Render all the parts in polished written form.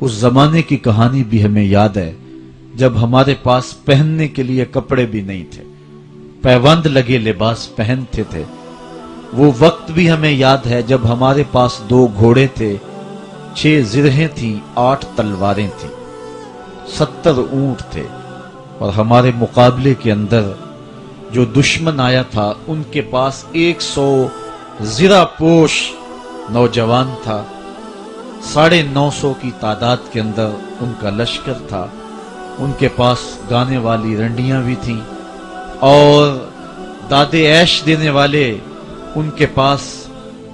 उस जमाने की कहानी भी हमें याद है जब हमारे पास पहनने के लिए कपड़े भी नहीं थे, पैबंद लगे लिबास पहनते थे। वो वक्त भी हमें याद है जब हमारे पास 2 घोड़े थे, 6 जिरहें थी, 8 तलवारें थी, 70 ऊंट थे, और हमारे मुकाबले के अंदर जो दुश्मन आया था उनके पास 100 जिरा पोश नौजवान था। 950 की तादाद के अंदर उनका लश्कर था। उनके पास गाने वाली रंडियां भी थीं और दादे ऐश देने वाले उनके पास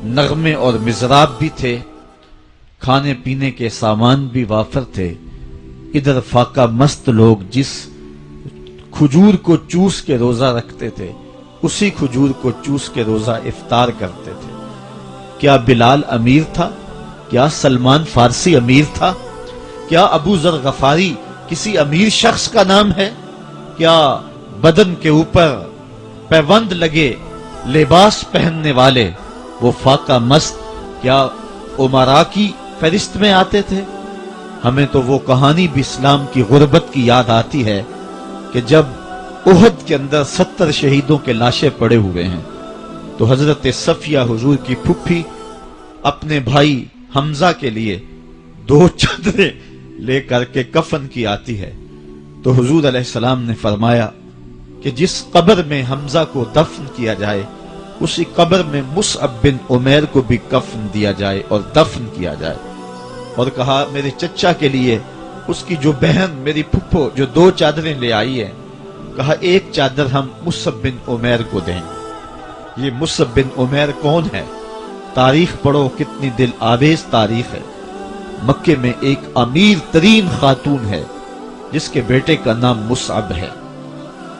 नगमे और मिजराब भी थे। खाने पीने के सामान भी वाफर थे। इधर फाका मस्त लोग जिस खजूर को चूस के रोजा रखते थे उसी खजूर को चूस के रोजा इफ्तार करते थे। क्या बिलाल अमीर था? क्या सलमान फारसी अमीर था? क्या अबू जर गफारी किसी अमीर शख्स का नाम है? क्या बदन के ऊपर पैबंद लगे लिबास पहनने वाले वो फाका मस्त क्या उमरा की फहरिस्त में आते थे? हमें तो वो कहानी भी इस्लाम की गुर्बत की याद आती है कि जब उहद के अंदर 70 शहीदों के लाशें पड़े हुए हैं तो हजरत सफिया हुजूर की फुफ्फी अपने भाई हमजा के लिए 2 चादरें लेकर के कफन की आती है। तो हुजूर अलैहिस्सलाम ने फरमाया कि जिस कब्र में हमजा को दफन किया जाए उसी कब्र में मुसअब बिन उमैर को भी कफन दिया जाए और दफन किया जाए। और कहा मेरे चचा के लिए उसकी जो बहन मेरी फुफ्फो जो 2 चादरें ले आई है, कहा 1 चादर हम मुसअब बिन उमैर को देंगे। ये मुसअब बिन उमैर कौन है? तारीख पढ़ो, कितनी दिल आवेज तारीख है। मक्के में एक अमीर तरीन खातून है जिसके बेटे का नाम मुसअब है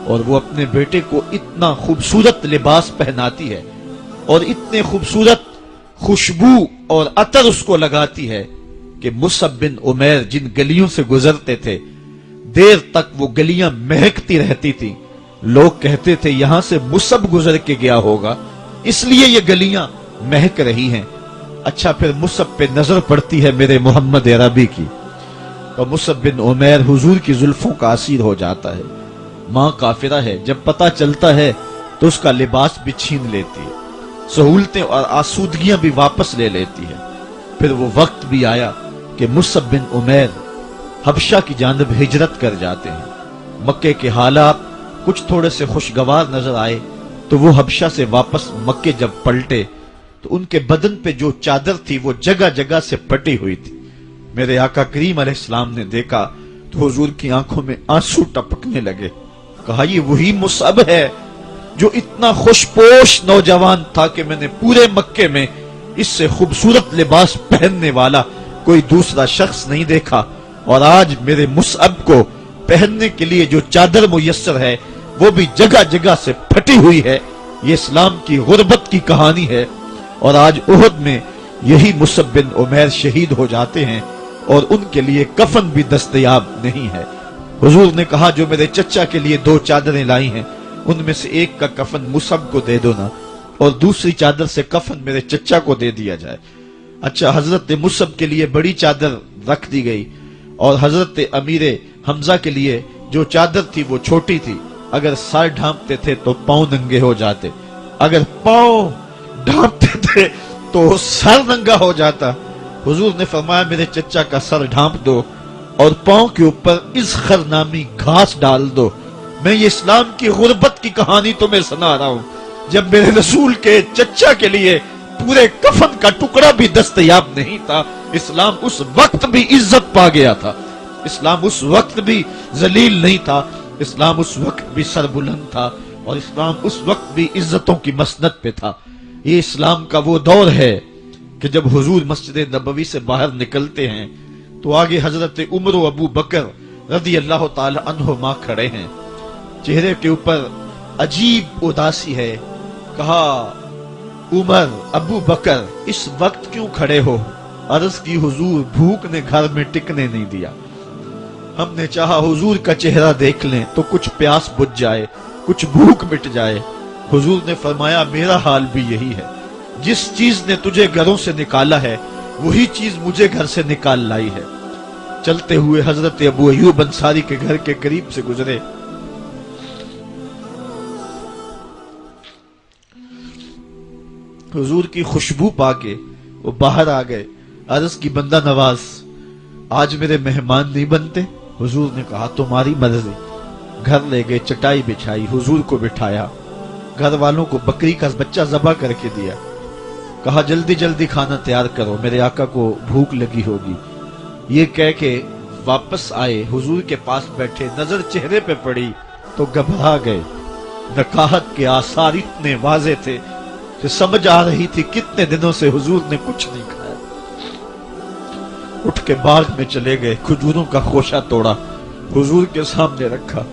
और वो अपने बेटे को इतना खूबसूरत लिबास पहनाती है और इतने खूबसूरत खुशबू और अतर उसको लगाती है कि मुसअब बिन उमैर जिन गलियों से गुजरते थे देर तक वो गलियां महकती रहती थी। लोग कहते थे यहां से मुसअब गुजर के गया होगा इसलिए ये गलियां महक रही हैं। अच्छा, फिर मुसअब पे नजर पड़ती है मेरे मोहम्मद अरबी की तो मुसअब बिन उमैर हुजूर की जुल्फों का असीर हो जाता है। मां काफिरा है, जब पता चलता है तो उसका लिबास भी छीन लेती है, सहूलतें और आसूदगियां भी वापस ले लेती है। फिर वो वक्त भी आया कि मुसअब बिन उमैर हबशा की जानिब हिजरत कर जाते हैं। मक्के के हालात कुछ थोड़े से खुशगवार नजर आए तो वो हबशा से वापस मक्के जब पलटे तो उनके बदन पे जो चादर थी वो जगह जगह से फटी हुई थी। मेरे आका करीम अलैहिस्सलाम ने देखा तो हुजूर की आंखों में आंसू टपकने लगे। कहा ये वही मुसअब है जो इतना खुशपोश नौजवान था कि मैंने पूरे मक्के में इससे खूबसूरत लिबास पहनने वाला कोई दूसरा शख्स नहीं देखा, और आज मेरे मुसअब को पहनने के लिए जो चादर मुयस्सर है वो भी जगह जगह से फटी हुई है। ये इस्लाम की गुर्बत की कहानी है। और आज उहद में यही मुसअब बिन उमैर शहीद हो जाते हैं और उनके लिए कफन भी दस्तयाब नहीं है। हुजूर ने कहा जो मेरे चचा के लिए 2 चादरें लाई हैं उनमें से एक का कफन मुसअब को दे दो ना और दूसरी चादर से कफन मेरे चचा को दे दिया जाए। अच्छा, हजरत मुसअब के लिए बड़ी चादर रख दी गई और हजरत अमीर हमजा के लिए जो चादर थी वो छोटी थी। अगर सर ढांपते थे तो पांव नंगे हो जाते, अगर पांव ढांपते थे तो सर नंगा हो जाता। हुजूर ने फरमाया मेरे चचा का सर ढांप दो और पांव के ऊपर इज़खर नामी घास डाल दो। मैं ये इस्लाम की गुर्बत की कहानी तुम्हें सुना रहा हूं। जब मेरे रसूल के चचा के लिए पूरे कफन का टुकड़ा भी दस्तयाब नहीं था, इस्लाम उस वक्त भी इज्जत पा गया था। इस्लाम उस वक्त भी जलील नहीं था। इस्लाम उस वक्त भी सरबुलंद था और इस्लाम उस वक्त भी इज्जतों की मसनद पे था। ये इस्लाम का वो दौर है कि जब हुजूर मस्जिद नबवी से बाहर निकलते हैं तो आगे हजरत उमर व अबू बकर रज़ी अल्लाह ताला अन्हुमा खड़े हैं। चेहरे के ऊपर अजीब उदासी है। कहा उमर, अबू बकर इस वक्त क्यों खड़े हो? अर्ज की हुजूर भूख ने घर में टिकने नहीं दिया। हमने चाहा हुजूर का चेहरा देख लें तो कुछ प्यास बुझ जाए, कुछ भूख मिट जाए। हुजूर ने फरमाया मेरा हाल भी यही है। जिस चीज ने तुझे घरों से निकाला है वही चीज मुझे घर से निकाल लाई है। چلتے ہوئے حضرت ابو ایوب انصاری کے گھر کے قریب سے گزرے. حضور کی خوشبو پا کے وہ باہر آ گئے. عرض کی بندہ نواز آج میرے مہمان نہیں بنتے؟ حضور نے کہا تمہاری مرضی. گھر لے گئے, چٹائی بچھائی, حضور کو بٹھایا, گھر والوں کو بکری کا بچہ ذبح کر کے دیا. کہا جلدی جلدی کھانا تیار کرو, میرے آقا کو بھوک لگی ہوگی. یہ کہہ کے واپس آئے, حضور کے پاس بیٹھے, نظر چہرے پہ پڑی تو گھبرا گئے. نکاحت کے آثار اتنے واضح تھے کہ سمجھ آ رہی تھی کتنے دنوں سے حضور نے کچھ نہیں کھایا. اٹھ کے باغ میں چلے گئے, کھجوروں کا خوشہ توڑا, حضور کے سامنے رکھا.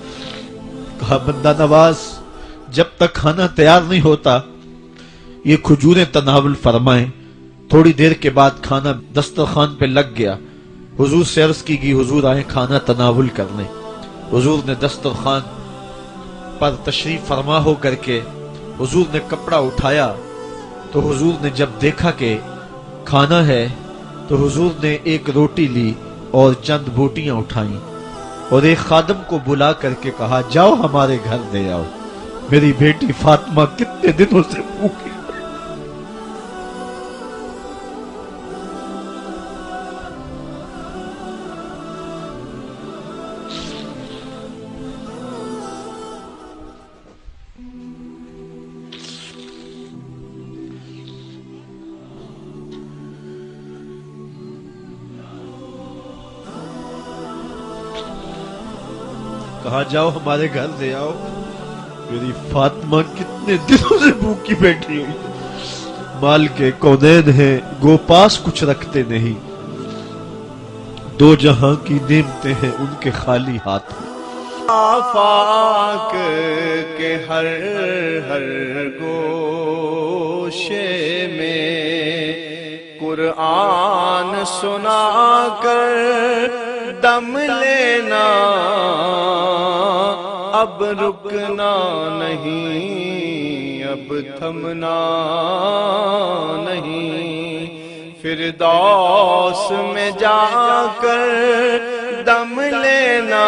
کہا بندہ نواز جب تک کھانا تیار نہیں ہوتا یہ کھجوریں تناول فرمائیں. تھوڑی دیر کے بعد کھانا دسترخوان پہ لگ گیا. حضور سے عرض کی گئی حضور آئے کھانا تناول کرنے. حضور نے دسترخوان پر تشریف فرما ہو کر کے حضور نے کپڑا اٹھایا تو حضور نے جب دیکھا کہ کھانا ہے تو حضور نے ایک روٹی لی اور چند بوٹیاں اٹھائیں اور ایک خادم کو بلا کر کے کہا جاؤ ہمارے گھر دے آؤ, میری بیٹی فاطمہ کتنے دنوں سے بھوکی. کہا جاؤ ہمارے گھر دے آؤ, میری فاطمہ کتنے دنوں سے بھوکی بیٹھی ہوئی. مال کے کونین ہیں گو پاس کچھ رکھتے نہیں, دو جہاں کی نعمتیں ہیں ان کے خالی ہاتھ میں. آفاق کے ہر ہر گوشے میں قرآن سنا کر دم لینا, اب رکنا نہیں, اب تھمنا نہیں. فردوس میں جا کر دم لینا,